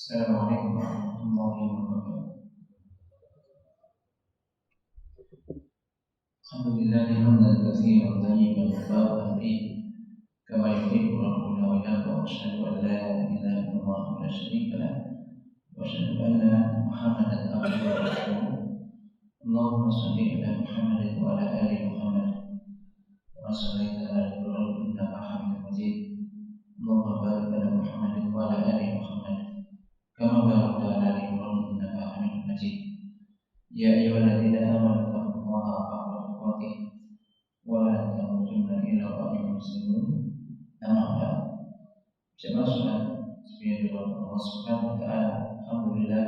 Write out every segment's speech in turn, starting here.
Assalamualaikum warahmatullahi wabarakatuh. Alhamdulillah hamdan katsiran thayyiban mubarakan fihi kama yuhibbu rabbuna wa yarda wa asyhadu an la ilaha illallah wa la syarika lah wa asyhadu anna Muhammadan abduhu wa rasuluh. Allahumma shalli ala Muhammadin wa ala ali Muhammad wa shallaita ala Ibrahim innaka Hamidum Majid. Allahumma barik ala Muhammadin wa ala ali Muhammad kama barakta ala Ibrahim innaka Hamidum Majid. Ya ayyuhalladzina amanu taqullaha haqqa tuqatih wa la tamutunna illa wa antum muslimun. Amma ba'd. Jemaah salat sebagai Allah Subhanahu wa taala, alhamdulillah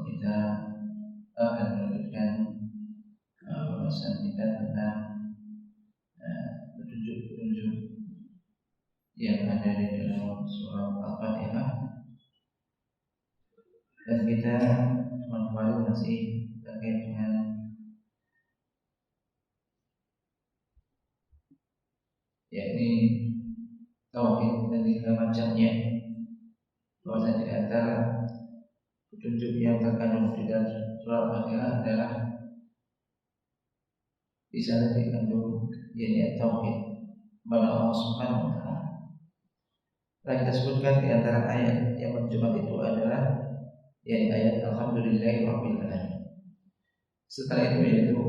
kita akan melanjutkan pembahasan kita tentang petunjuk-petunjuk yang ada di dalam surah Al-Fatihah, dan kita kemarin masih terkait dengan yakni tauhid dan tiga macamnya. Bahwa di antara petunjuk yang terkandung di dalam surah Al-Fatihah adalah di sana dikandung yakni tauhid kepada Allah Subhanahu wa taala. Telah kita sebutkan di antara ayat yang mencuat itu adalah yakni ayat Alhamdulillahirabbil alamin. Setelah itu yaitu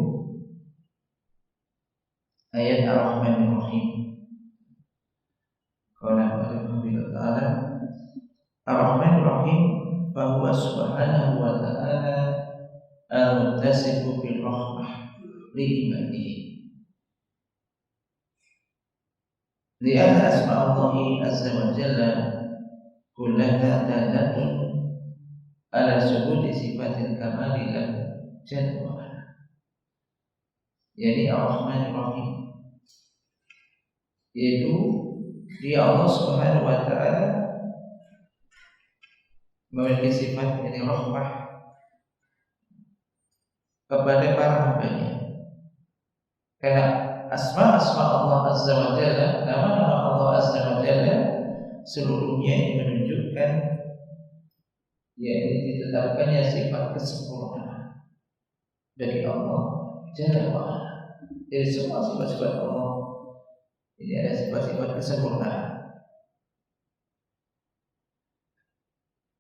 ayat Ar-Rahmanir Rahim. Qala Alhamdulillah ta'ala Ar-Rahmanir Rahim fa huwa subhanahu wa ta'ala al-muttasifu bil rahmah li ibadihi. Lianna asma'ullahi azza wa jalla kullaha dalatun ala subudi sifatil kamali lahu jalla wa ala. Jadi Ar-Rahmanir Rahim yaitu dia Allah Subhanahu wa taala memiliki sifat ini rahmah kepada para hambanya. Karena asma Allah Azza wa Jalla, nama-nama Allah Azza wa Jalla seluruhnya yang menunjukkan yakni ditetapkannya sifat kesempurnaan dari Allah Jalla wa ala. Jadi semua sifat-sifat Allah ini ada sifat-sifat kesempurnaan.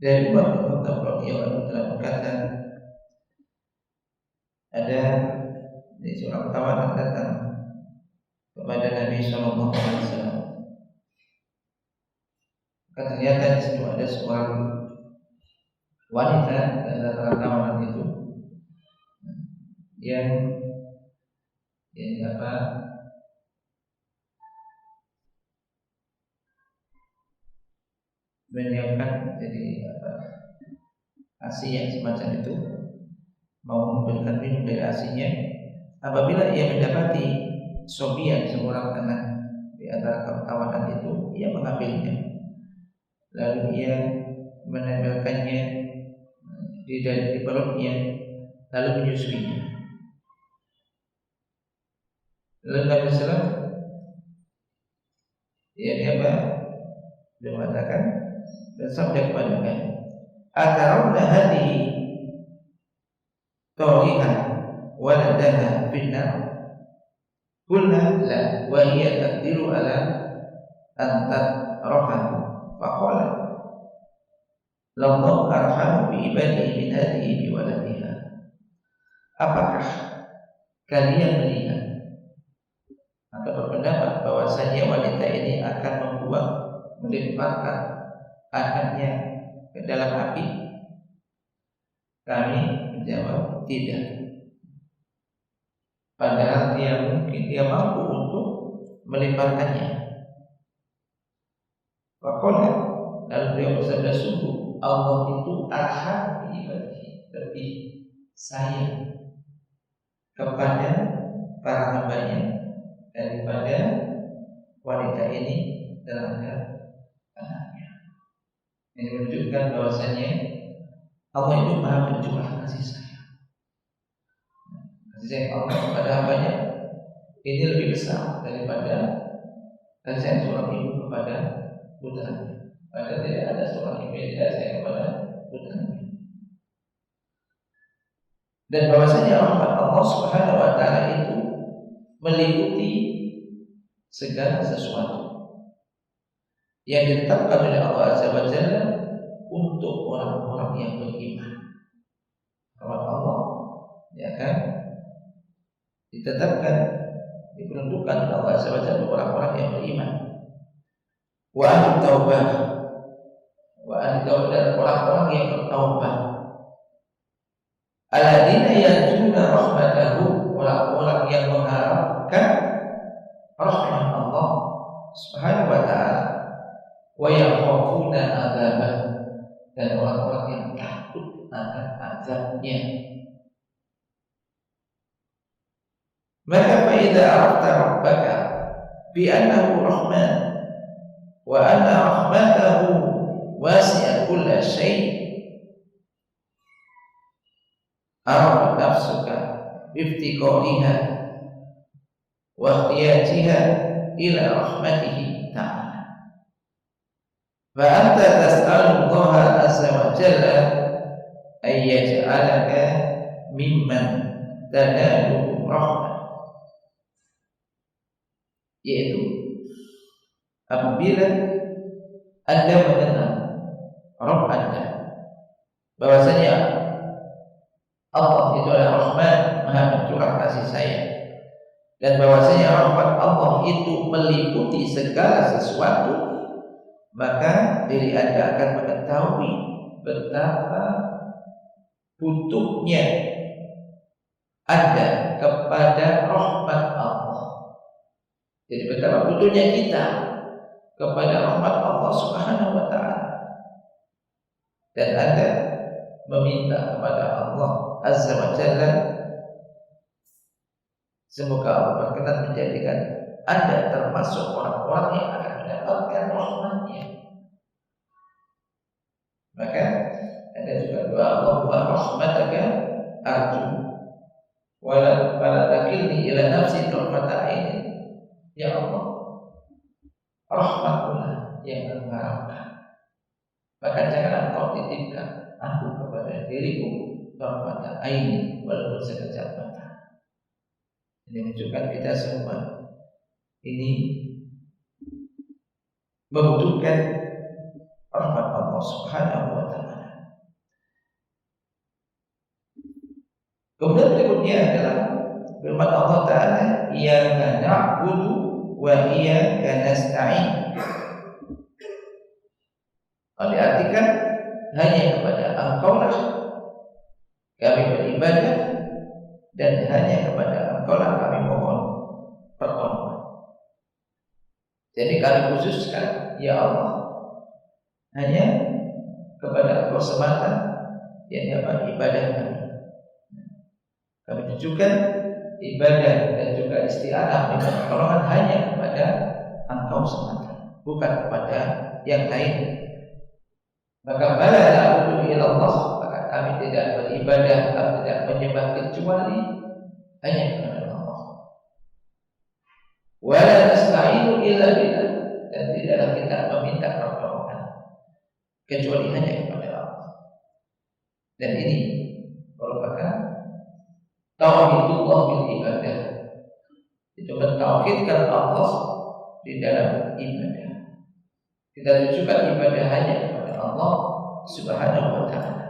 Dari Umar bin Khattab radhiyallahu anhu telah berkata, ada di seorang tawanan datang kepada Nabi Sallallahu Alaihi Wasallam. Ternyata di situ ada seorang wanita di antara tawanan itu yang menyiapkan ASI yang semacam itu, mau memberikan minum dari ASI-nya. Apabila ia mendapati sobian seorang anak di antara kawanan itu, ia mengambilnya, lalu ia menempelkannya di perutnya, lalu menyusuinya. Lalu Nabi SAW dia mengatakan dan sabda kepada kami, atarawna hadhihi tarihan waladaha finnar. Qulna la wa hiya taqdiru ala an tatrafahu. Faqala lallahu arhamu bi ibadihi min hadhihi bi waladiha. Apakah kalian melihat atau berpendapat bahwasanya wanita ini akan melemparkan anaknya ke dalam api? Kami menjawab tidak. Padahal dia mampu untuk melemparkannya. Faqala, lalu beliau bersabda, sungguh Allah itu arham bi ibadihi, lebih sayang kepada para hambanya daripada wanita ini terhadap anaknya. Ini menunjukkan bahwasanya Allah itu maha pencurah kasih sayang. Kasih sayang Allah kepada hambanya ini lebih besar daripada kasih sayang seorang ibu kepada putranya. Maka tidak ada seorang yang beda saya kepada putranya. Dan bahwasanya rahmat Allah Subhanahu wa taala itu meliputi segala sesuatu yang ditetapkan oleh Allah Azza wa Jalla untuk orang-orang yang beriman. Rahmat Allah, ya kan, ditetapkan, diperuntukkan oleh Allah Azza wa Jalla orang-orang yang beriman. Wa ahli taubah, wa ahli taubah, dan orang-orang yang bertaubat. Alladzina yarjuna rahmatahu, orang-orang yang mengharapkan rahmat Allah Subhanahu wa taala, wa yakhafuna adzabah, dan orang-orang yang takut akan azabnya. Maka fa idza arafta rabbaka bi annahu rahman wa anna rahmatahu wasi'at kulla syai', arafat nafsuka biftiqariha wa ihtiyajiha ila rahmatihi ta'ala. Fa anta tas'alu Allah azza wa jalla ay yaj'alaka mimman tanalu rahmah, yaitu apabila Anda mengenal Rabb Anda, bahwasanya Allah itu adalah Rahman, Maha Pencurah kasih sayang, dan bahwasanya rahmat Allah itu meliputi segala sesuatu, maka diri Anda akan mengetahui betapa butuhnya Anda kepada rahmat Allah. Jadi betapa butuhnya kita kepada rahmat Allah Subhanahu wa taala. Dan Anda meminta kepada Allah Azza wa Jalla, semoga Allah berkenan menjadikan Anda termasuk orang-orang yang akan mendapatkan rahmat-Nya. Maka Anda juga doa, Allahumma rahmataka arju wala takilni ila nafsi tarfata aini. Ya Allah, rahmatullah yang mengharapkan, maka jangan Engkau titipkan aku kepada diriku tarfata aini, walaupun sekejap mata. Ini menunjukkan kita semua ini membutuhkan rahmat Allah Subhanahu wa taala. Kemudian berikutnya adalah firman Allah Ta'ala, iyyaka na'budu wa iyyaka nasta'in. Kalau diartikan, hanya kepada Engkau lah kami beribadah, dan hanya kepada Engkau lah kami mohon pertolongan. Jadi kami khususkan, ya Allah, hanya kepada Engkau semata yang dapat ibadah kami. Kami tujukan ibadah dan juga isti'anah dengan pertolongan hanya kepada Engkau semata, bukan kepada yang lain. Maka bala na'budu illallah, maka kami tidak beribadah, kami tidak menyembah kecuali hanya kepada Allah. Wala nasta'inu illa billah, dan tidaklah kita meminta pertolongan kecuali hanya kepada Allah. Dan ini merupakan tauhidullah bil ibadah, itu mentauhidkan Allah di dalam ibadah. Kita tujukan ibadah hanya kepada Allah Subhanahu wa taala.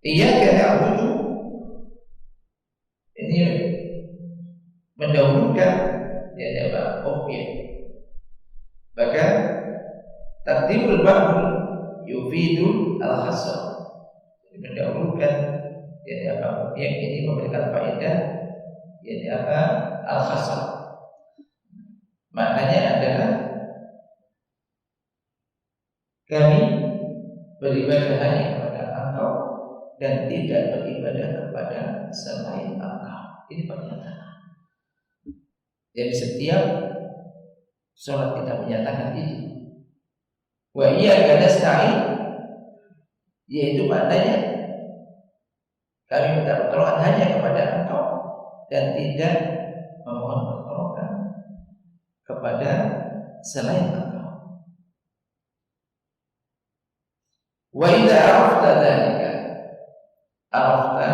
Iyyaka na'budu, ini mendahulukan apa objek. Bahkan taqdimul ma'mul yufidul al-hasr, mendahulukan apa objek ini memberikan faedah, apa al-hasr. Maknanya adalah kami beribadah hanya kepada Engkau dan tidak beribadah kepada selain Engkau. Ini pernyataan. Jadi setiap sholat kita menyatakan itu. Wa iyyaka nasta'in, yaitu maknanya kami minta pertolongan hanya kepada Engkau dan tidak memohon pertolongan kepada selain Engkau. Wa idza arafta dzalika arafta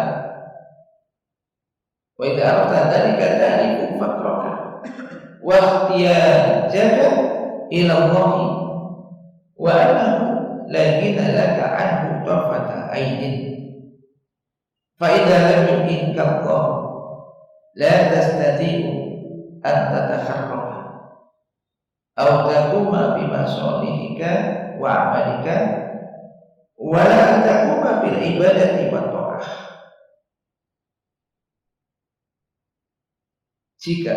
wa idza arafta dzalika ta'rifu faqraka wa ihtiyajaka ila Allah wa annahu la ghina laka anhu tarfata ainin fa idza lam yu'inka Allah la tastati'u an tatakharraka aw taquma bi masalihika wa amalika wa la taquma bil ibadati wa ta'ah. Jika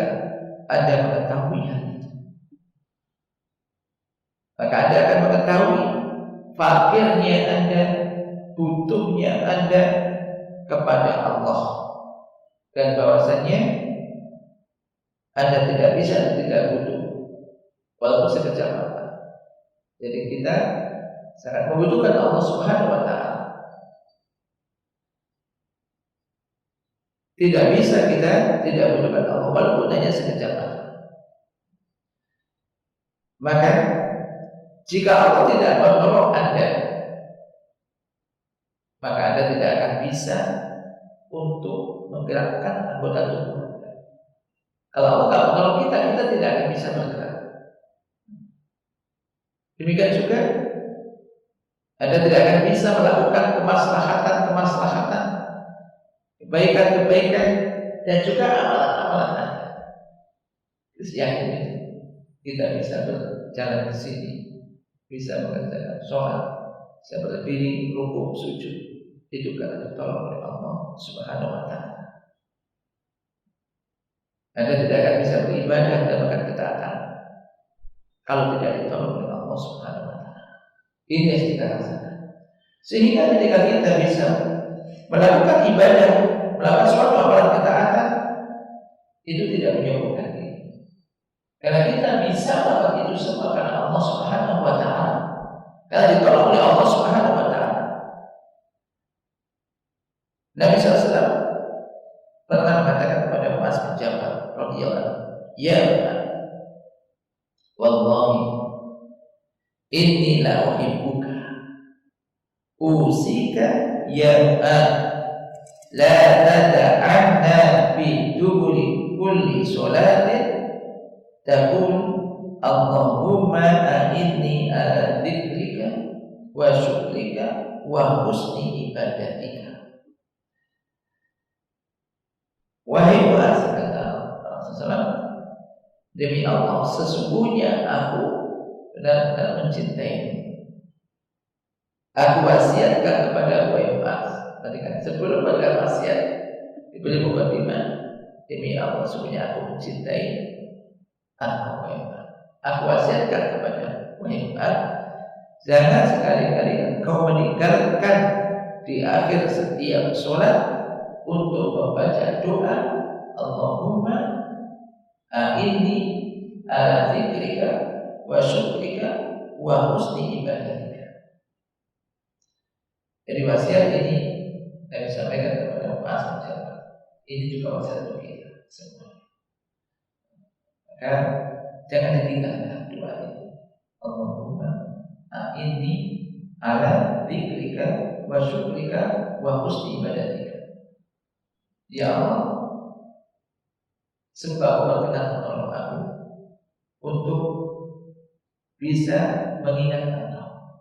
Anda mengetahui hal itu, maka Anda akan mengetahui fakirnya Anda, butuhnya Anda kepada Allah, dan bahwasanya Anda tidak bisa dan tidak butuh walaupun sekejap mata. Jadi kita sangat membutuhkan Allah Subhanahu wa taala. Tidak bisa kita tidak membutuhkan Allah walaupun hanya sekejap mata. Maka jika Allah tidak menolong Anda, maka Anda tidak akan bisa untuk menggerakkan anggota tubuh Anda. Kalau Allah tidak menolong kita, kita tidak akan bisa bergerak. Demikian juga Anda tidak akan bisa melakukan kemaslahatan, kebaikan-kebaikan, dan juga amalan-amalan Anda. Terus yakin kita bisa berjalan ke sini, bisa mengerjakan sholat, bisa berdiri, rukuk, sujud, itu karena ditolong oleh Allah Subhanahu wa taala. Anda tidak akan bisa beribadah dan melakukan ketaatan kalau tidak ditolong oleh Allah Subhanahu wa taala. Ini yang kita rasakan. Sehingga ketika kita bisa melakukan ibadah, melakukan suatu amalan ketaatan, itu tidak menyembuhkan diri. Karena kita bisa melakukan itu semua karena Allah Subhanahu wa taala. Karena ditolong oleh Allah Subhanahu wa taala. Nabi SAW pernah mengatakan kepada Muaz bin Jabal radhiyallahu anhu, "Ya Muaz, wallahi inni la uhibbuka usika ya Muaz la tada'anna fi duburi kulli salatin taqul Allahumma a'inni ala dzikrika wa syukrika wa husni ibadatika." Wahai Muaz, kata Rasulullah, demi Allah, sesungguhnya aku benar-benar mencintaimu. Aku wasiatkan kepada wahai Muaz. Tadi kan sebelum berkata wasiat diberi mukadimah, demi Allah, sesungguhnya aku mencintai engkau wahai Muaz. Aku wasiatkan kepada wahai Muaz, jangan sekali-kali engkau meninggalkan di akhir setiap sholat untuk membaca doa Allahumma a'inni ala dzikrika wa syukrika wa husni ibadatika. Jadi wasiat ini saya sampaikan kepada Muaz bin Jabal. Ini juga wasiat untuk kita semua. Maka jangan ditinggalkan doa ini. Allahumma a'inni ala dzikrika wa syukrika wa husni ibadatika. Ya Allah, sebab berkenan menolong aku untuk bisa mengingat Engkau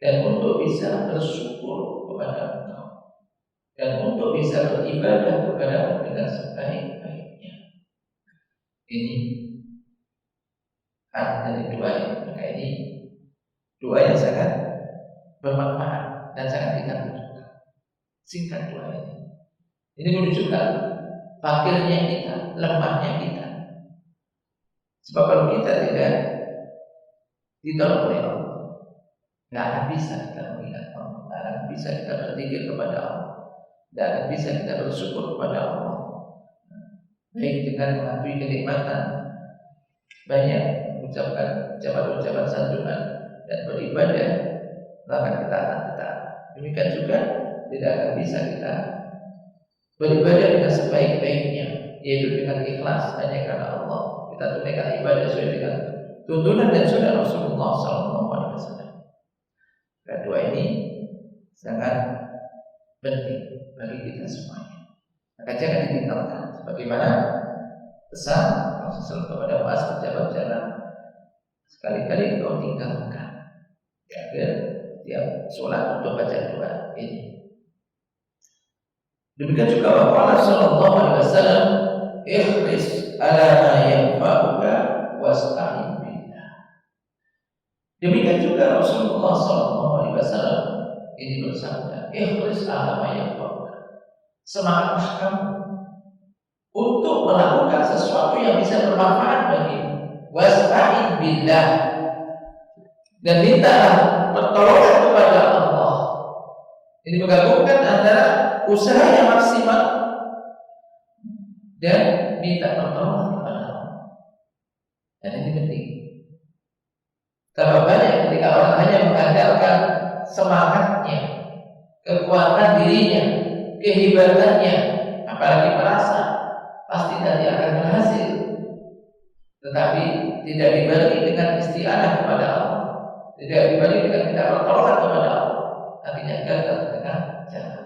dan untuk bisa bersyukur kepada Engkau dan untuk bisa beribadah kepada dengan sebaik-baiknya. Ini arti dari doa ini. Maka ini doa yang sangat bermanfaat dan sangat kita butuhkan. Singkat doa ini. Ini menunjukkan fakirnya kita, lemahnya kita. Sebab kalau kita tidak ditolong oleh Allah, tidak akan bisa kita mengingat Allah, tidak akan bisa kita berzikir kepada Allah, tidak akan bisa kita bersyukur kepada Allah. Baik dengan mengakui kenikmatan, banyak mengucapkan ucapan-ucapan sanjungan dan beribadah, melakukan ketaatan-ketaatan. Demikian juga tidak akan bisa kita beribadah dengan sebaik-baiknya, yaitu dengan ikhlas hanya karena Allah. Kita tunaikan ibadah sesuai dengan tuntunan dan sunnah Rasulullah SAW. Kedua ini sangat penting bagi kita semuanya. Maka jangan ditinggalkan. Sebagaimana pesan Rasulullah kepada Muaz, pejabat jalan, sekali-kali kau tinggalkan. Jaga tiap sholat untuk baca doa ini. Demikian juga Rasulullah sallallahu alaihi wasallam, ikhlis ala ma yanfa'uka wasta'in billah. Demikian juga Rasulullah sallallahu alaihi wasallam ini bersabda, ikhlis ala ma yanfa'uka. Semangatlah kamu untuk melakukan sesuatu yang bisa bermanfaat bagimu. Wasta'in billah. Dan mintalah pertolongan kepada Allah. Ini menggabungkan antara usaha yang maksimal dan minta pertolongan kepada Allah. Dan ini penting. Terlalu banyak ketika orang hanya mengandalkan semangatnya, kekuatan dirinya, kehebatannya, apalagi merasa pasti nanti akan berhasil, tetapi tidak dibarengi dengan isti'anah kepada Allah, tidak dibarengi dengan minta pertolongan kepada Allah, akhirnya gagal di tengah jalan.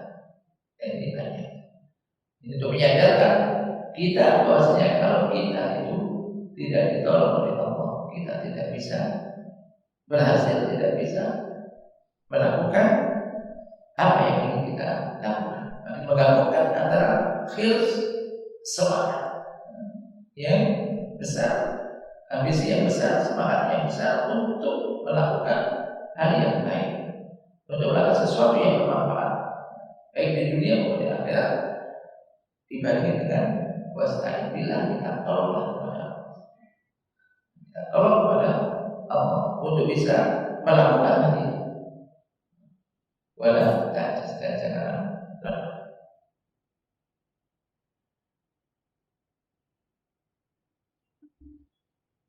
Ini banyak. Ini untuk menyadarkan kita bahwasanya kalau kita itu tidak ditolong oleh Allah, kita tidak bisa berhasil, tidak bisa melakukan apa yang ingin kita lakukan. Maka menggabungkan antara khirs, semangat yang besar, ambisi yang besar, semangat yang besar untuk melakukan hal yang baik, untuk melakukan sesuatu yang bermanfaat baik di dunia maupun di akhirat, dibagi dengan wasta'in billah, kita tolonglah kepada Allah, kita tolong kepada Allah untuk bisa melakukan hal itu. Wala ta'jaz, dan jangan lemah.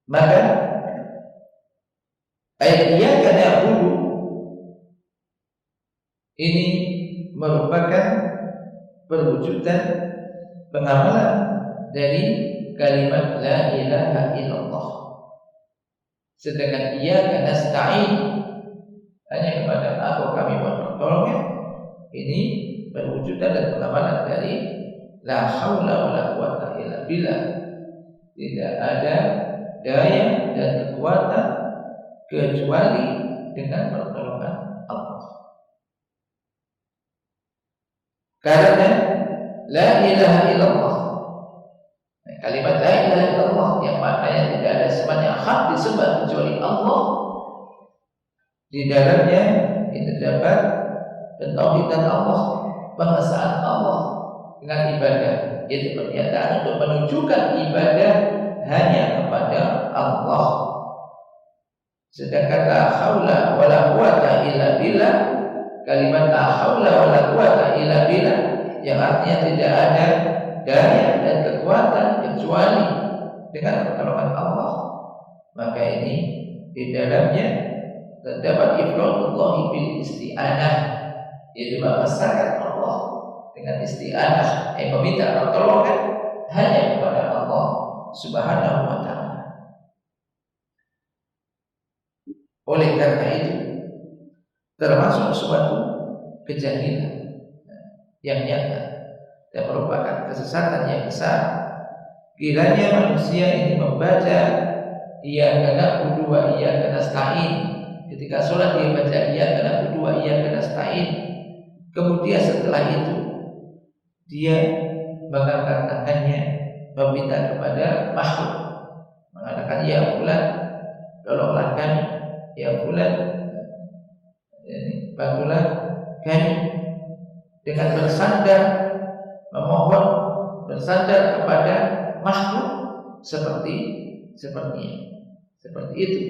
Maka ayat iyyaka na'budu ini merupakan perwujudan pengamalan dari kalimat la ilaha illallah. Sedangkan iyyaka nasta'in, hanya kepada Aku kami mohon pertolongan, ini perwujudan dan pengamalan dari la haula wala quwata illa billah. Tidak ada daya dan kekuatan kecuali dengan pertolongan Allah. Karena la ilaha illallah, kalimat la ilaha illallah yang maknanya tidak ada sembahan hak disembah kecuali Allah, di dalamnya itu terdapat pentauhidan Allah, pengesaan Allah dengan ibadah, yaitu pernyataan untuk menunjukkan ibadah hanya kepada Allah. Sedangkan la haula wala quwata illa billah, kalimat la haula wala quwata illa billah yang artinya tidak ada daya dan kekuatan kecuali dengan pertolongan Allah, maka ini di dalamnya terdapat ifradullah bil isti'anah, yaitu mengesahkan Allah dengan isti'anah, yang meminta pertolongan hanya kepada Allah Subhanahu wa ta'ala. Oleh karena itu, termasuk suatu kejahilan yang nyata dan merupakan kesesatan yang besar, kiranya manusia ini membaca iyyaka na'budu wa iyyaka nasta'in. Ketika sholat dia baca iyyaka na'budu wa iyyaka nasta'in, kemudian setelah itu dia mengangkat tangannya meminta kepada makhluk, mengatakan ya fulan tolonglah kami, ya fulan bantulah kami, dengan bersandar, memohon bersandar kepada makhluk seperti itu.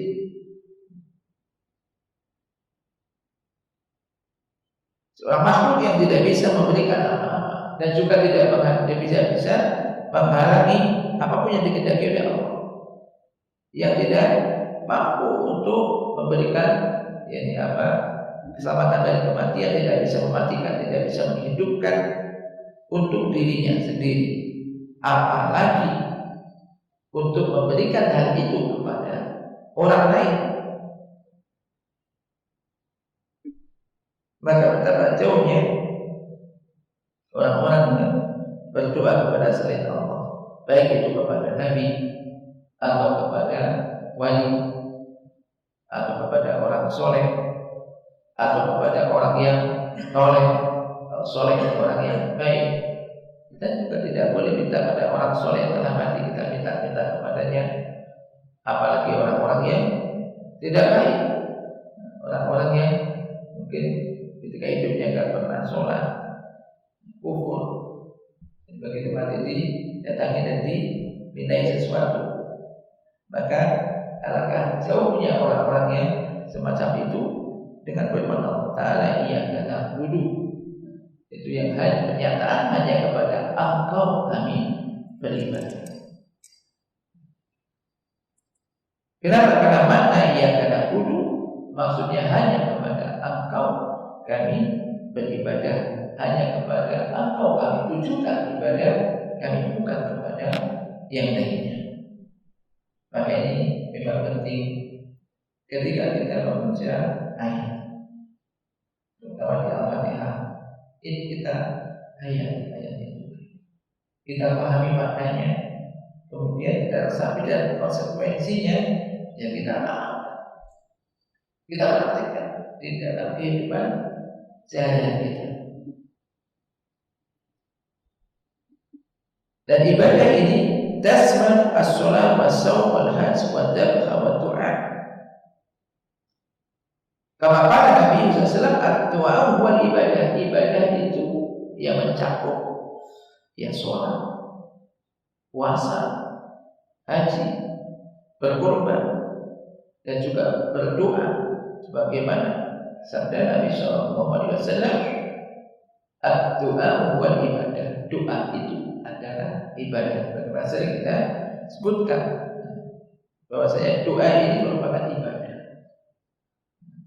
Seorang makhluk yang tidak bisa memberikan apa-apa dan juga tidak bisa menghalangi apapun yang dikehendaki oleh Allah, yang tidak mampu untuk memberikan keselamatan dari kematian, tidak bisa mematikan, tidak bisa menghidupkan untuk dirinya sendiri, apalagi untuk memberikan hal itu kepada orang lain. Maka betapa jauhnya orang-orang yang berdoa kepada selain Allah, baik itu kepada Nabi atau kepada wali atau kepada orang soleh atau kepada orang yang soleh. Soleh itu orang yang baik. Kita juga tidak boleh minta pada orang soleh yang telah mati, kita minta kepadanya. Apalagi orang-orang yang tidak baik, orang-orang yang mungkin ketika hidupnya tidak pernah sholat, kufur, begitu mati didatangi dan dimintai sesuatu. Maka alangkah jauhnya orang-orang yang semacam itu dengan firman Allah Ta'ala, iyyaka na'budu, itu yang hanya pernyataan hanya kepada Engkau kami beribadah. Kenapa? Karena makna iyyaka na'budu maksudnya hanya kepada Engkau kami beribadah, hanya kepada Engkau kami tujukan ibadah kami, bukan kepada yang lainnya. Maka ini memang penting ketika kita membaca ayat, terutama di Al-Fatihah. Ini kita ayat itu, kita pahami maknanya, kemudian kita resapi dan konsekuensinya yang kita amalkan, kita praktikkan di dalam kehidupan sehari-hari kita. Dan ibadah ini tasman as-shalah was-shaum wal-hajj wad-dabha wad-du'a. Kama qala Nabi SAW, at-du'a huwa ibadah. Ibadah itu yang mencakup ya sholat, puasa, haji, berkorban, dan juga berdoa, sebagaimana sabda Nabi SAW, at-du'a huwa ibadah. Doa itu adalah ibadah. Bagaimana sering kita sebutkan bahwasanya doa ini merupakan ibadah.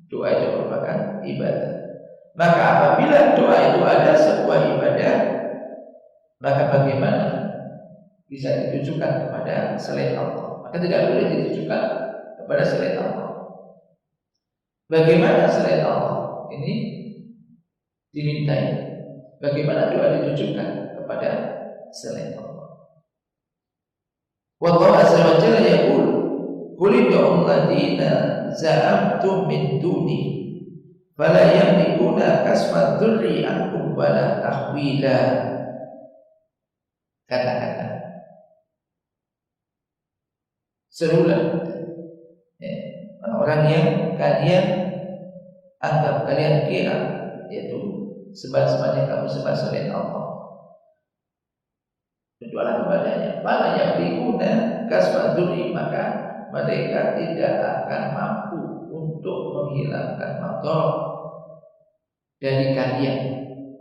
Doa itu merupakan ibadah. Maka apabila doa itu ada sebuah ibadah, maka bagaimana bisa ditujukan kepada selain Allah? Maka tidak boleh ditujukan kepada selain Allah. Bagaimana selain Allah ini dimintai? Bagaimana doa ditujukan kepada selain Allah? Wallahu azza wa jalla yaqul, qul ud'u alladziina za'amtum min duni fala yamlikuna kasfa dzurri ankum wala tahwila. Kata-kata serulah orang yang kalian anggap, kalian kira, yaitu sebab-sebabnya kamu sembah selain Allah, berdoalah kepadanya. Fala yamlikuna kasfa dzurri, maka mereka tidak akan mampu untuk menghilangkan madarat dari kalian,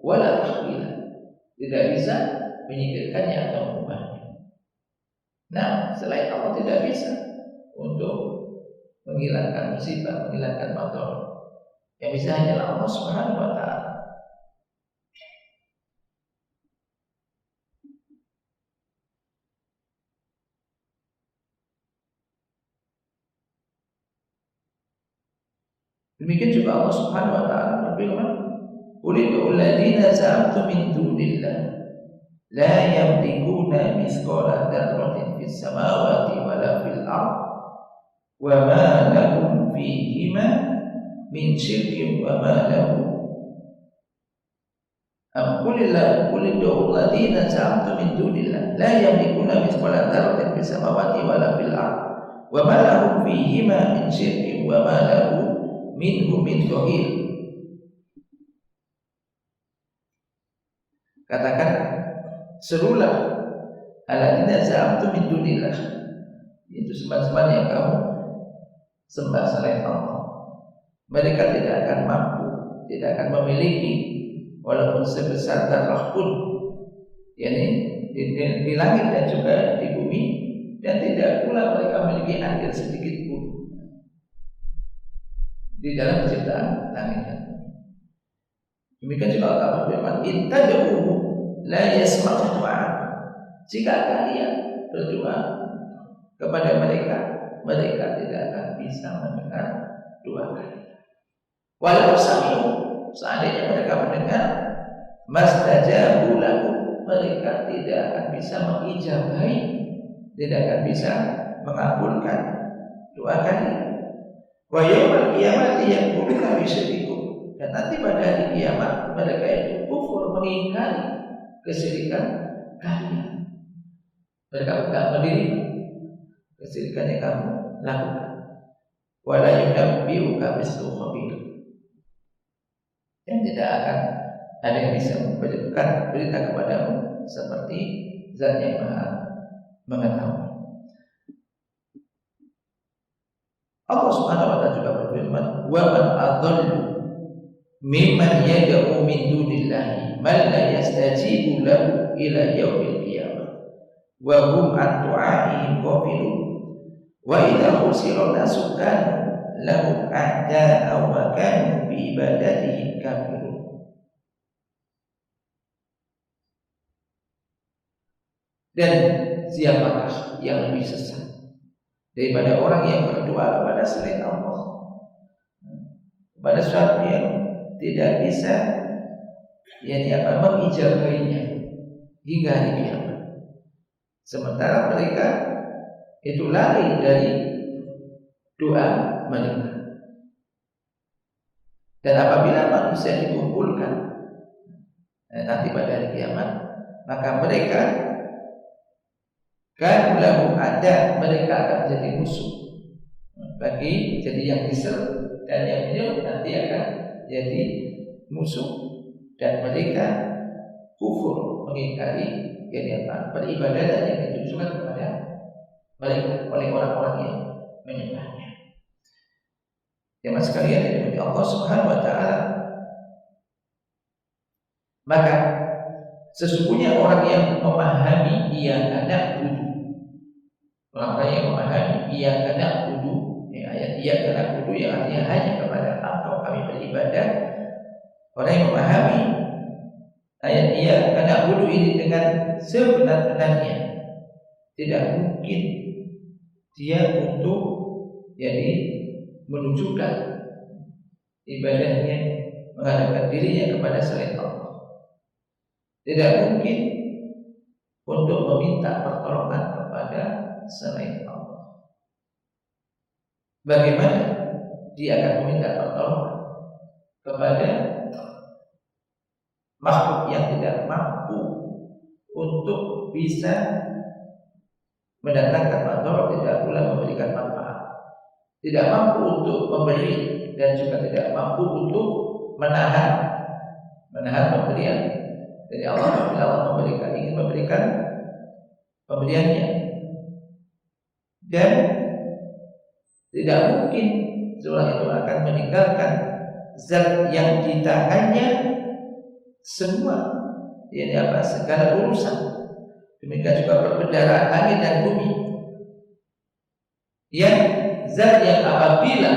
wala tahwila, tidak bisa menyingkirkannya atau mengubahnya. Nah, selain Allah tidak bisa untuk menghilangkan musibah, menghilangkan madarat. Yang bisa hanyalah Allah Subhanahu wa Ta'ala. Demikian juga Allah Subhanahu wa Ta'ala berfirman, qul ud'u alladziina za'amtum min dunillah la yamlikuna mithqala dzarratin fis samawati wala fil ardh wa ma lahum fihima min syirkin wa ma lahu qul ud'u alladziina za'amtum min dunillah la yamlikuna mithqala dzarratin fis samawati wala fil ardh wa ma lahum fihima min syirkin wa ma lahu minhu min dhahir. Katakan, serulah alladzina za'amtum min dunillah, itu sembah-sembah yang kamu sembah selain Allah. Mereka tidak akan mampu, tidak akan memiliki walaupun sebesar darah pun, yakni di langit dan juga di bumi, dan tidak pula mereka memiliki andil sedikit pun di dalam penciptaan langit dan bumi. Demikian juga Allah berfirman, in tad'uhu la yasma'u du'aakum. Jika kalian berdoa kepada mereka, mereka tidak akan bisa mendengar doa kalian. Walau sami'u, seandainya mereka mendengar, mastajabu lahu, mereka tidak akan bisa mengijabahi, tidak akan bisa mengabulkan doa kalian. Wa yaumil qiyamati yakfuruna bisyirikum, dan nanti pada hari kiamat mereka itu kufur, mengingkari kesyirikan kalian. Mereka tidak menerima kesyirikan yang kamu lakukan. Wala yunabbi'uka mislu khabir, dan tidak akan ada yang bisa memberikan berita kepadamu seperti Zat yang Maha mengetahui. Allah Subhanahu wa taala juga berfirman, "Wa man adallu mimman yad'u min dunillahi man la yastajibu lahu ila yaumil qiyamah wa hum an du'aihim ghafilun wa idza khusira nasu kanu lahum a'da'a wa kanu bi ibadatihim kafirun." Dan siapakah yang lebih sesat daripada orang yang berdoa kepada selain Allah, pada sesuatu yang tidak bisa mengijabainya hingga hari kiamat, sementara mereka itu lari dari doa mereka. Dan apabila manusia dikumpulkan nanti pada hari kiamat, maka mereka kan lahum ada, mereka akan menjadi musuh bagi jadi yang diseru, dan yang menyuruh nanti akan jadi musuh, dan mereka kufur, mengingkari peribadatan yang ditujukan kepada mereka oleh orang-orang yang menyembahnya. Jemaah sekalian yang dimuliakan Allah Subhanahu wa taala, maka sesungguhnya orang yang memahami ia anak budu, orang-orang yang memahami ia anak budu, ayat ia anak budu yang artinya hanya kepada engkau kami beribadah. Orang yang memahami ayat ia anak budu ini dengan sebenar-benarnya, tidak mungkin dia untuk menunjukkan ibadahnya, menghadapkan dirinya kepada selain Allah. Tidak mungkin untuk meminta pertolongan kepada selain Allah. Bagaimana dia akan meminta pertolongan kepada makhluk yang tidak mampu untuk bisa mendatangkan manfaat, tidak pula memberikan manfaat, tidak mampu untuk memberi, dan juga tidak mampu untuk menahan pemberian dari Allah apabila Allah ingin memberikan pemberiannya. Dan tidak mungkin seorang itu akan meninggalkan zat yang ditahannya semua, segala urusan. Demikian juga perbendaharaan langit dan bumi, yang zat yang apabila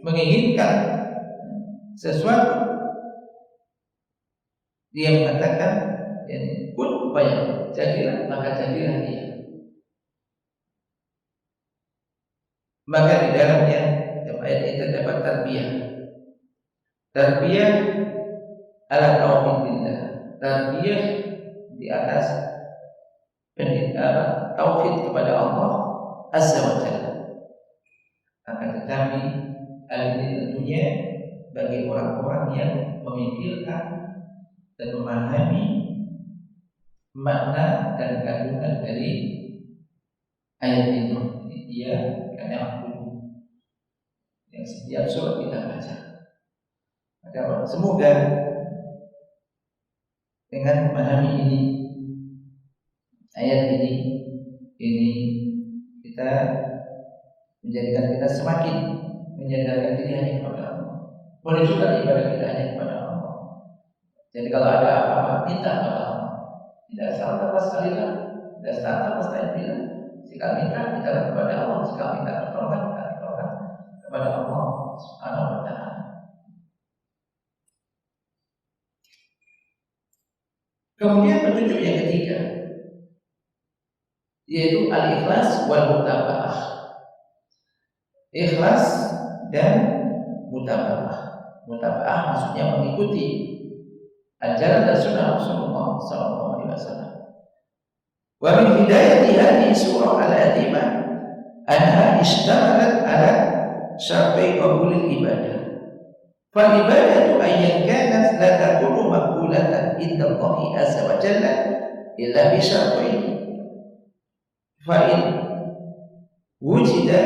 menginginkan sesuatu dia mengatakan kun fayakun, jadilah, maka jadilah dia. Maka di dalamnya ayat ini terdapat tarbiyah ala tauhidillah, tarbiyah di atas tauhid kepada Allah Azza wa Jalla. Akan tetapi hal ini tentunya bagi orang-orang yang memikirkan dan memahami makna dan kandungan dari ayat ini. Dia karena yang setiap surat kita baca. Maka semoga dengan memahami ini, ayat ini kita menjadikan kita semakin menyadarkan diri hanya kepada Allah, menunjukkan ibadah kita hanya kepada Allah. Jadi kalau ada apa-apa minta kepada Allah, tidak salah tanpa sekali lah, tidak salah tanpa sekali bilang. Jika minta kepada Allah, jika minta pertolongan kepada Allah Subhanahu wa taala. Kemudian petunjuk yang ketiga yaitu al-ikhlas wal mutaba'ah. Ikhlas dan mutaba'ah. Mutaba'ah maksudnya mengikuti ajaran dan sunnah Rasulullah SAW. Wa min hidayati hadhihi surah al-azimah anha ishtamalat ala syarti qabulil ibadah. Fal ibadatu ayyan kanat la takunu maqbulatan inda Allah azza wa jalla illa bi syartain. Fa in wujida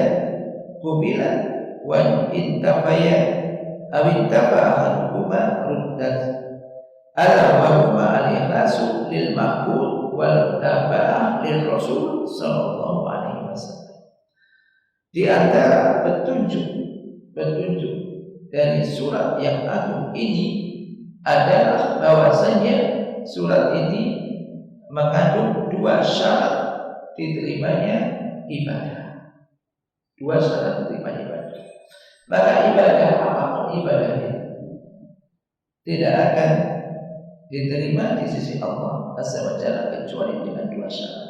qubilan wa in tafaya aw intafa'a huma ruddat ala wa huma al-ikhlasu lil maqbul wal taba'ah lil Rasul sallallahu alaihi wasallam. Di antara petunjuk dari surat yang agung ini adalah bahwasanya surat ini mengandung dua syarat diterimanya ibadah. Dua syarat diterima ibadah. Maka ibadah apapun ibadahnya tidak akan diterima di sisi Allah Azza wa Jalla kecuali dengan dua syarat.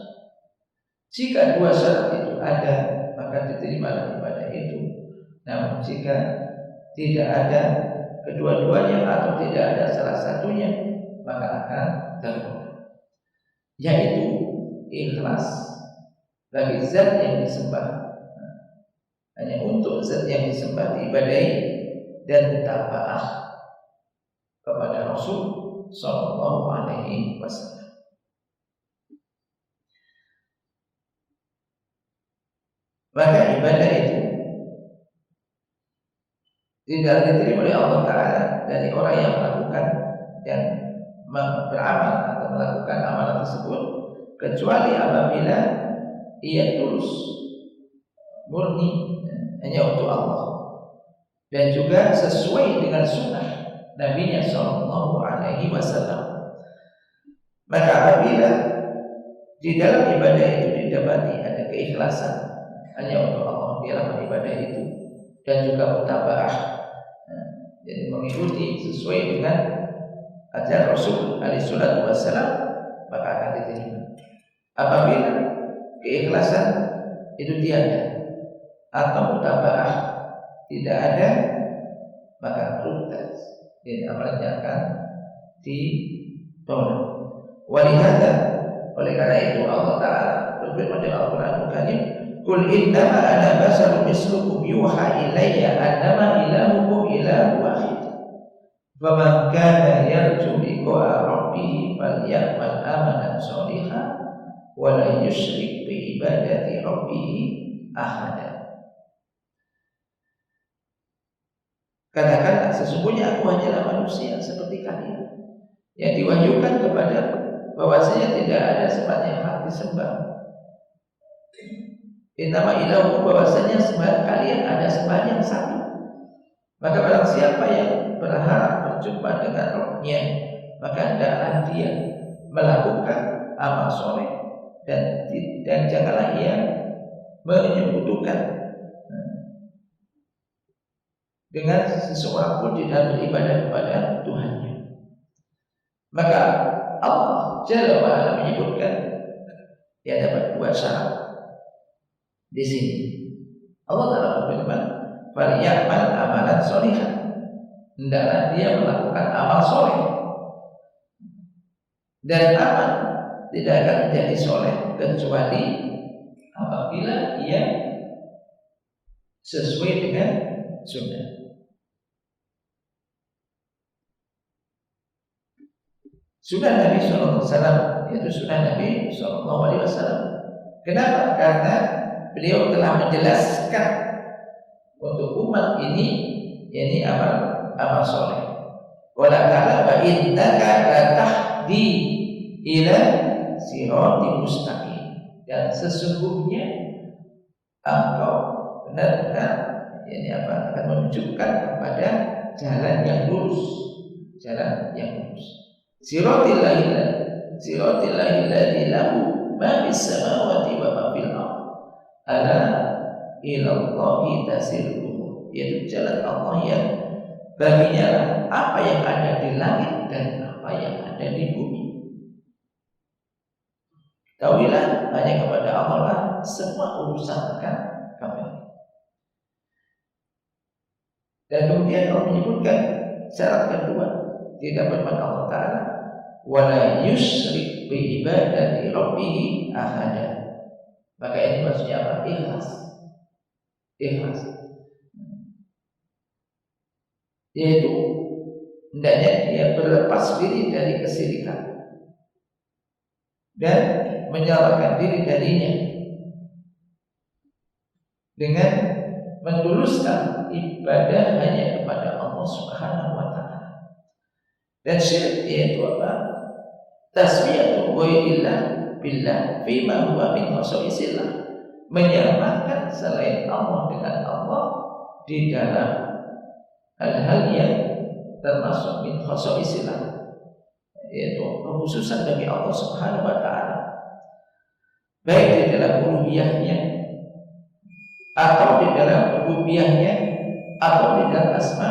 Jika dua syarat itu ada, maka diterima ibadah itu. Namun jika tidak ada kedua-duanya atau tidak ada salah satunya, maka akan tertolak. Yaitu ikhlas bagi zat yang disembah, hanya untuk zat yang disembah diibadahi, dan taat kepada Rasul sallallahu alaihi wasallam. Maka ibadah itu tidak diterima oleh Allah Ta'ala dari orang yang melakukan dan beramal atau melakukan amalan tersebut kecuali apabila ia tulus murni hanya untuk Allah dan juga sesuai dengan sunnah Nabi-Nya sallallahu alaihi wasallam. Maka apabila di dalam ibadah itu didapati ada keikhlasan hanya untuk Allah di dalam ibadah itu dan juga mutaba'ah, jadi mengikuti sesuai dengan ajaran Rasul alaihi salatu wasallam, maka akan diterima. Apabila keikhlasan itu tiada atau mutaba'ah tidak ada, maka ruddat, jadi amalannya akan ditolak. Walihada, oleh karena itu Allah Ta'ala berfirman dalam Al-Quranul Karim, "Qul innama ana basarun mislukum yuha ilayya annama ilahukum ilahu wahid. Faman kana yarju liqa'a rabbih falyamal amalan shalihan wa la yusyrik bi ibadati rabbih ahada." Katakanlah, sesungguhnya aku hanyalah manusia seperti kalian yang diwahyukan kepada bahwasanya tidak ada sembahan yang hak disembah. Innama ilahu, bahwasanya sembahan kalian ada sembahan yang satu. Maka barang siapa yang berharap berjumpa dengan Rabb-Nya, maka hendaklah dia melakukan amal soleh dan janganlah ia menyekutukan dengan seseorang pun di dalam beribadah kepada Tuhannya. Maka Allah Jalla wa Ala menyebutkan dia dapat dua syarat di sini. Allah Ta'ala berfirman, "Falyamal amalan sholihan." Hendaklah dia melakukan amal soleh. Dan amal tidak akan menjadi soleh kecuali apabila ia sesuai dengan sunnah. Sunnah Nabi SAW, yaitu sunnah Nabi SAW. Kenapa? Karena beliau telah menjelaskan untuk umat ini, yakni amal soleh. Wala ta'ala wa innaka latahdi ila siratim mustaqim. Dan sesungguhnya engkau benar-benar akan menunjukkan kepada jalan yang lurus, jalan yang lurus. Siratil ladzi lahu ma fis samawati wa ma fil ardh. Ala ila Allahi tasirul umur. Yaitu jalan Allah yang baginya apa yang ada di langit dan apa yang ada di bumi. Tahuilah hanya kepada Allah lah semua urusan akan kembali. Dan kemudian Allah menyebutkan syarat kedua tidak berman Allah Ta'ala, wala yusyrik bi ibadati rabbih ahada. Maka ini maksudnya apa? Ikhlas. Ikhlas. Yaitu hendaknya dia berlepas diri dari kesyirikan dan menyalahkan diri darinya dengan menduluskan ibadah hanya kepada Allah Subhanahu wa Ta'ala. Dan syirik yaitu apa? Tasmiyatu ghairillah billah fima huwa min khasaisillah, menyamakan selain Allah dengan Allah di dalam hal-hal yang termasuk min khasaisillah, yaitu kekhususan bagi Allah Subhanahu wa Ta'ala, baik di dalam uluhiyahnya atau di dalam rububiyahnya atau di dalam asma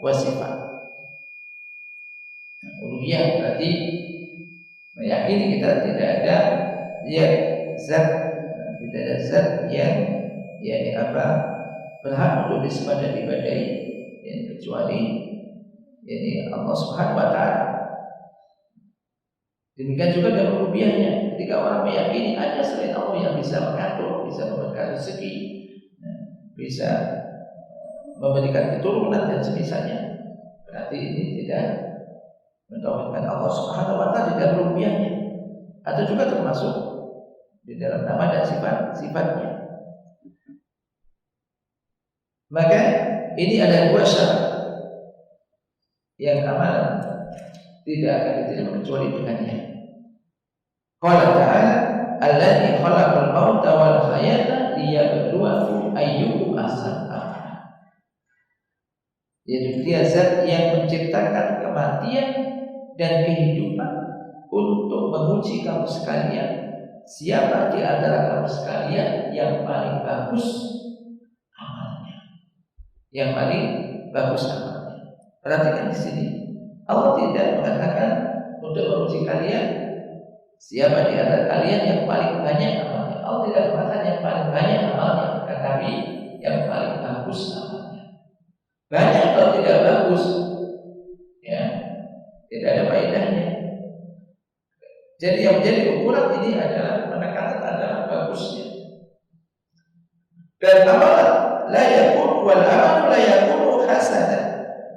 wa sifat. Uluhiyah berarti meyakini kita tidak ada yang zat, tidak ada zat yang berhak untuk disembah dan diibadahi kecuali Allah Subhanahu wa Ta'ala. Demikian juga dalam rububiyahnya, ketika orang meyakini ada selain Allah yang bisa mengatur, bisa memberikan rezeki, bisa memberikan keturunan dan semisalnya, berarti ini tidak mentauhidkan Allah Subhanahu wa Ta'ala di dalam rububiyahnya, atau juga termasuk di dalam nama dan sifat-sifatnya. Maka ini ada dua syarat yang amalan tidak akan diterima kecuali dengannya. Qala ta'ala, alladzi khalaqal mauta wal hayata liyabluwakum ayyukum ahsanu amala. Yaitu dia zat yang menciptakan kematian dan kehidupan untuk menguji kamu sekalian, siapa di antara kamu sekalian yang paling bagus amalnya. Yang paling bagus amalnya. Perhatikan di sini, Allah tidak mengatakan untuk menguji kalian siapa di antara kalian yang paling banyak amalnya. Allah tidak mengatakan yang paling banyak amalnya, tetapi yang paling bagus amalnya. Banyak atau tidak bagus, ya, tidak ada faedahnya. Jadi yang menjadi ukuran ini adalah menekankan adalah bagusnya. Dan amalan la yakun wal amalu la yakunu hasanan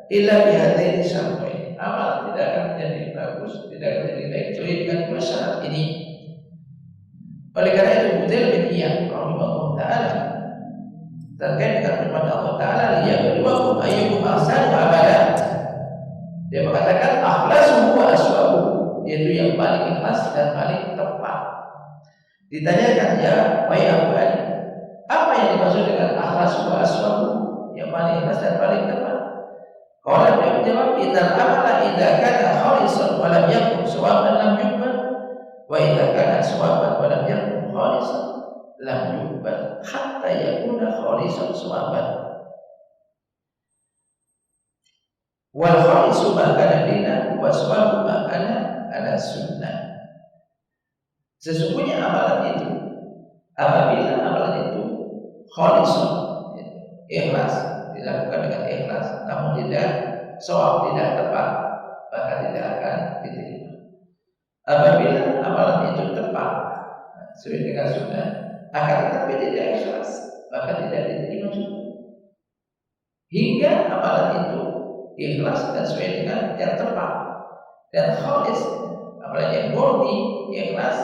illa bihadaini syartain. Amal tidak akan menjadi bagus, tidak akan menjadi baik kecuali dengan dua syarat ini. Oleh karena itu Budail bin Iyad rahimahullah ta'ala terkait dengan firman Allah Ta'ala, liyabluwakum ayyukum ahsanu amala, dia mengatakan akhlasu wa aswabu, yaitu yang paling ikhlas dan paling tepat. Ditanyakan, ya baik Abu Ali, apa yang dimaksud dengan akhlasu wa aswabu, yang paling ikhlas dan paling tepat? Kalau dia menjawab, idzal amala idza kana khalisan wa lam yakun sawaban lam yuqbal, wa idza kana sawaban wa lam yakun khalisan lam yuqbal hatta yakuna khalisan sawaban. Wal khalisu ma kana lillah wa sawabu ma kana ala sunnah. Sesungguhnya amalan itu, apabila amalan itu khalisun, ikhlas, dilakukan dengan ikhlas, namun tidak shawab, tidak tepat, maka tidak akan diterima. Apabila amalan itu tepat sesuai dengan sunnah, akan tetapi tidak ikhlas, maka tidak diterima juga. Hingga amalan itu ikhlas dan sesuai dengan yang tepat dan khalis, amalan yang murni, ikhlas,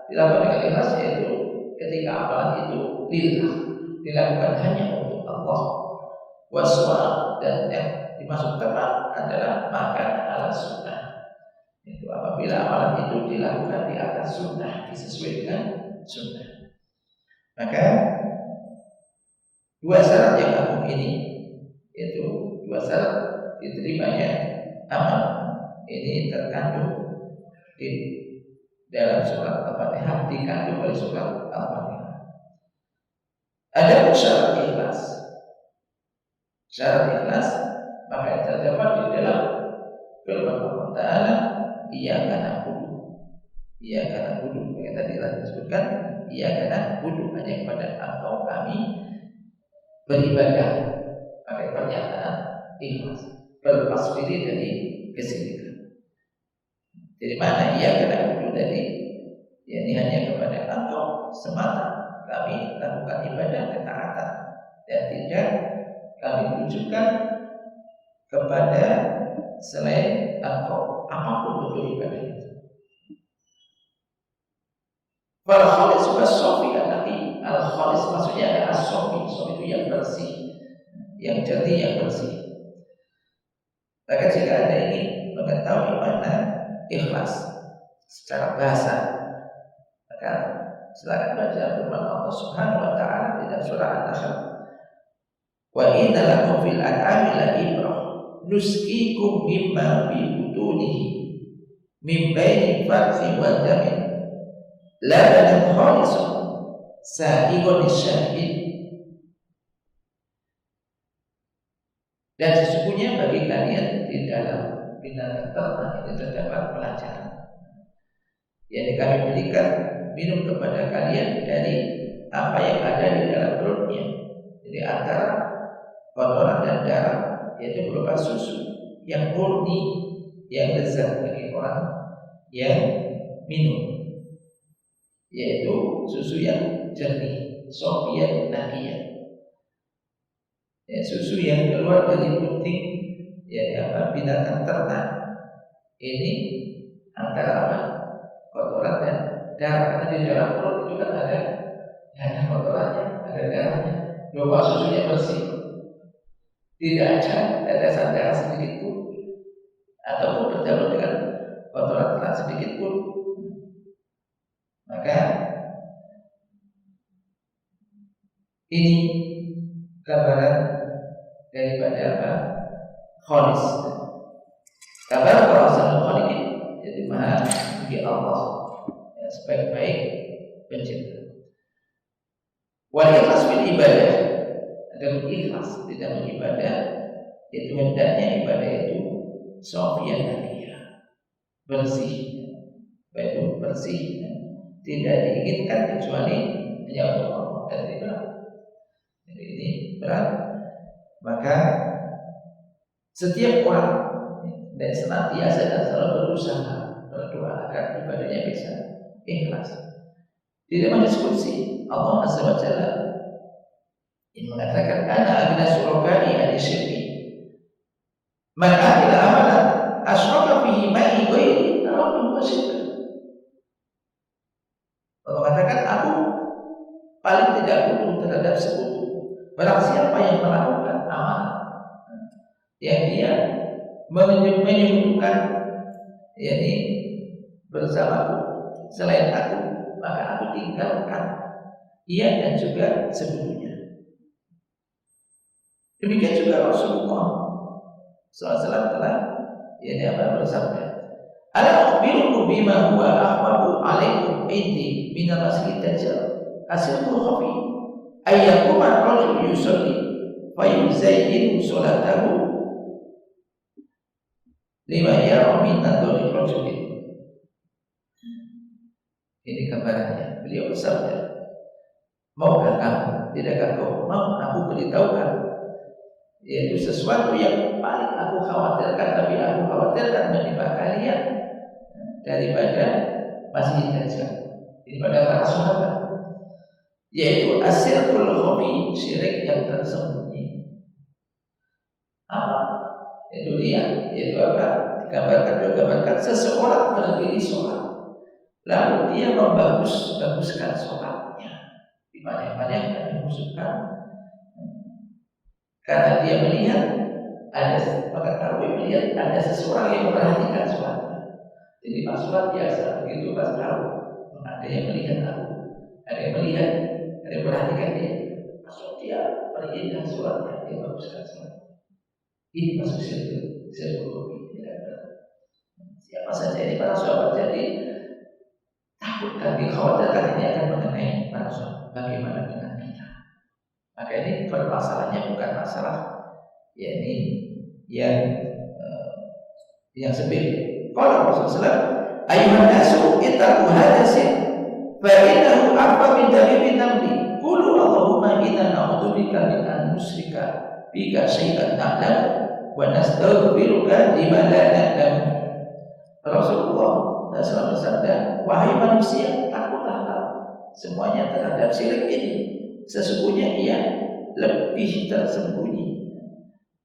dilakukan dengan ikhlas, yaitu ketika amalan itu lillah, dilakukan hanya untuk Allah. Waswa, dan yang dimaksud tepat adalah makan ala sunnah. Itu apabila amalan itu dilakukan di atas sunnah, disesuaikan dengan sunnah. Maka dua syarat yang agung ini, yaitu dua syarat diterimanya amal, ini terkandung di dalam surat Al-Fatihah, dikandung oleh surat Al-Fatihah. Ada syarat ikhlas. Syarat ikhlas maka yang terdapat di dalam firman Allah Ta'ala, iyyaka na'budu, iyyaka na'budu, yang tadi telah disebutkan, iyyaka na'budu, hanya kepada Engkau kami beribadah. Pakai pernyataan ikhlas. berlepas diri dari kesyirikan. Dari mana ia kena wudhu dari ini hanya kepada Engkau semata kami lakukan ibadah ketaatan dan tidak kami tujukan kepada selain Engkau apapun bentuk ibadah itu. Al-Khalis was-Sofi Nabi Al-Khalis maksudnya adalah Sofi. Sofi itu yang bersih, yang jernih, yang bersih. Maka jika Anda ingin mengetahui makna ikhlas secara bahasa, maka silakan baca firman Allah Subhanahu wa taala di dalam surah An-Nahl. Wa inna lakum fil an'ami la ibrah nusqikum mimma fi butunihi min baini farthi wa damin labanan khalisun sa'igun lisyaribin. Dan sesungguhnya bagi kalian di dalam binatang ternak itu terdapat pelajaran yang kami berikan minum kepada kalian dari apa yang ada di dalam perutnya. Jadi antara kotoran dan darah, yaitu berupa susu yang murni, yang lezat bagi orang yang minum, yaitu susu yang jernih, sofian nakiyah. Ya, susu yang keluar dari puting binatang ternak ini antara apa? Kotoran dan darah. Karena di dalam perut itu kan ada kotorannya, ada darahnya. Bahwa susunya bersih, tidak ada tetesan darah sedikit pun ataupun bercampur dengan kotoran ternak sedikit pun. Maka ini gambaran daripada apa? Khalis. Kabar bahwasanya khaliqin, jadi maha bagi Allah yang sebaik-baik pencipta. Wal ikhlas fil ibadah, dan ikhlas di dalam ibadah itu hendaknya ibadah itu sofian nakiyah, bersih, baik bersih, tidak diinginkan kecuali hanya untuk Allah dan berat. Jadi ini berat. Maka setiap orang dan senantiasa dan selalu berusaha berdoa agar ibadahnya bisa ikhlas. Di dalam diskusi Allah Azza wa Jalla ini mengatakan ana agna syurakani an syirki man amila amalan asyraka fihi ma'i ghairi taraktuhu wa syirka. Allah katakan aku paling tidak butuh terhadap sekutu. Barang siapa yang melakukan amalan yang dia menyebutkan yakni bersamaku selain aku, maka aku tinggalkan ia dan juga sekutunya. Demikian juga Rasulullah SAW telah bersabda, ala ukhbirukum bima huwa akhwafu alaikum indi minal masjid dajjal asirul khafi ayyakum ar-rajul yusalli fa yuzayyinu salatahu lima yara min nadhari rajulin. Ini kabarnya. Beliau bersabda, maukah kamu, tidakkah kau mau aku beritahukan, yaitu sesuatu yang paling aku khawatirkan, tapi aku khawatirkan menimpa kalian daripada Masih Dajjal, daripada para sahabat, yaitu asyirkul khafi, syirik yang tersembunyi. Apa? Itu dia, yaitu apa? Digambarkan seseorang berdiri sholat, lalu dia membaguskan sholatnya, dipanjang-panjangkan, dimusukkan, karena dia melihat ada seseorang yang memperhatikan sholatnya. Jadi pas sholat biasa, begitu pas tahu ada yang melihat aku, ada yang melihat, ada yang perhatikan dia, masuk dia pergi sholatnya, dia baguskan sholatnya. Ini masuk sirkul tidak benar. Siapa saja ini para sahabat jadi takut dan dikhawatirkan ini akan mengenai para sahabat. Bagaimana dengan kita? Maka ini permasalahannya bukan masalah yakni yang sepele. Qala Rasulullah, ayyuhan nasu ittaqu hadasin fa innahu aqwa min dabibi namli. Qulu Allahumma inna na'udzubika min an nusyrika bika syai'an na'lam wa nastaghfiruka lima la na'lam. Rasulullah SAW bersabda, wahai manusia, takutlah kamu semuanya terhadap syirik ini. Sesungguhnya ia lebih tersembunyi,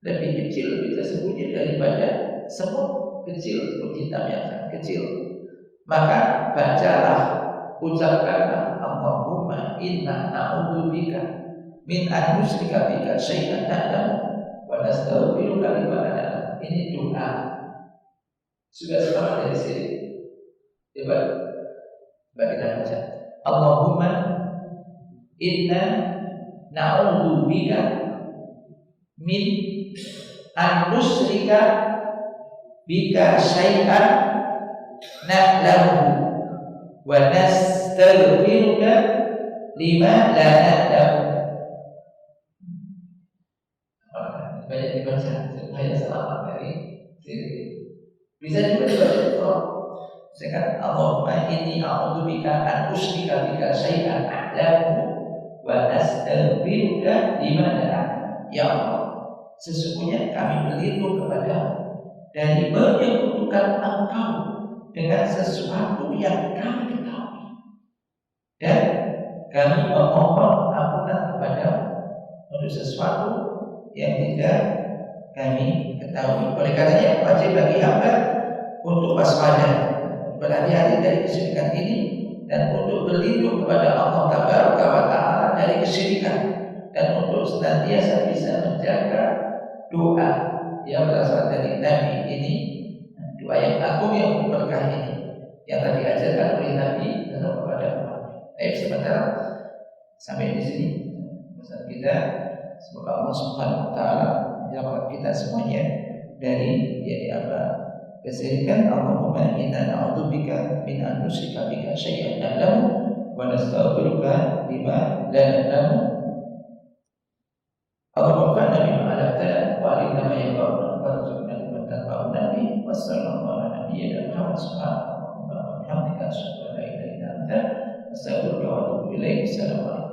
lebih kecil, lebih tersembunyi daripada semut kecil, semut hitam yang sangat kecil. Maka bacalah, ucapkanlah, Allahumma inna na'udzubika min an nusyrika bika syai'an na'lamu wa nastaghfiruka lima la na'lam. Ini doa sudah selamat dari syirik. Coba kita baca. Allahumma inna na'udzubika min an nusyrika bika syai'an na'lamu wa nastaghfiruka lima la na'lamu. Banyak dibaca supaya selamat dari syirik. Bisa juga dibaca Iqra. Misalkan Allahumma inni a'udzubika an usyrika bika syai'an a'lamu wa astaghfiruka lima la a'lam. Ya Allah, sesungguhnya kami berlindung kepadamu dari menyekutukan Engkau dengan sesuatu yang kami ketahui, dan kami memohon ampunan kepadamu untuk sesuatu yang tidak kami ketahui. Oleh karenanya wajib bagi hamba untuk waspada, berhati-hati dari kesyirikan ini, dan untuk berlindung kepada Allah Tabaraka wa Ta'ala dari kesyirikan, dan untuk senantiasa bisa menjaga doa yang berasal dari Nabi ini, doa yang agung yang berkah ini, yang tadi diajarkan oleh Nabi kepada umatnya. Sebentar sampai di sini pesan kita. Semoga Allah Subhanahu wa Ta'ala menjauhkan kita semuanya dari kesyirikan. Allahumma inna na'udzubika min an nusyrika bika syai'an na'lamu wa nastaghfiruka lima la na'lamu. Allahumma fa'alna bima 'allamtana wa 'allimna ma yanfa'una warzuqna ilman tanfa'una bihi. Wassallallahu ala nabiyyina Muhammad subhanahu wa ta'ala wa bihamdika asyhadu an la ilaha illa anta astaghfiruka wa atubu ilaik. Assalamualaikum.